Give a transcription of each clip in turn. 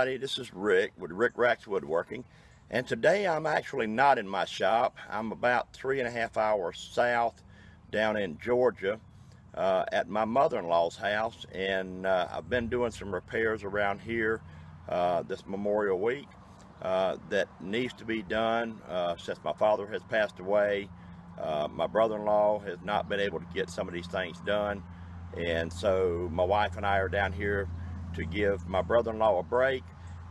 everybody, this is Rick with Rick Rack's Woodworking, and today I'm actually not in my shop. I'm about 3.5 hours south down in Georgia at my mother-in-law's house, and I've been doing some repairs around here this Memorial Week that needs to be done since my father has passed away. My brother-in-law has not been able to get some of these things done, and so my wife and I are down here to give my brother-in-law a break,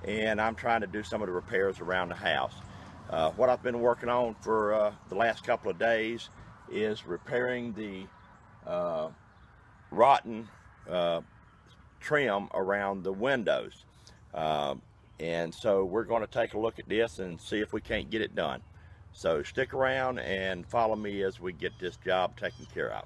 and I'm trying to do some of the repairs around the house. What I've been working on for the last couple of days is repairing the rotten trim around the windows, and so we're going to take a look at this and see if we can't get it done. So stick around and follow me as we get this job taken care of.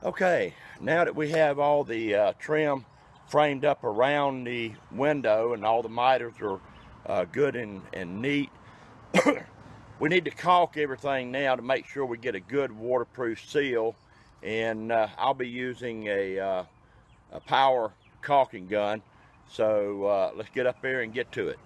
Okay, now that we have all the trim framed up around the window and all the miters are good and neat, we need to caulk everything now to make sure we get a good waterproof seal. And I'll be using a power caulking gun. So let's get up there and get to it.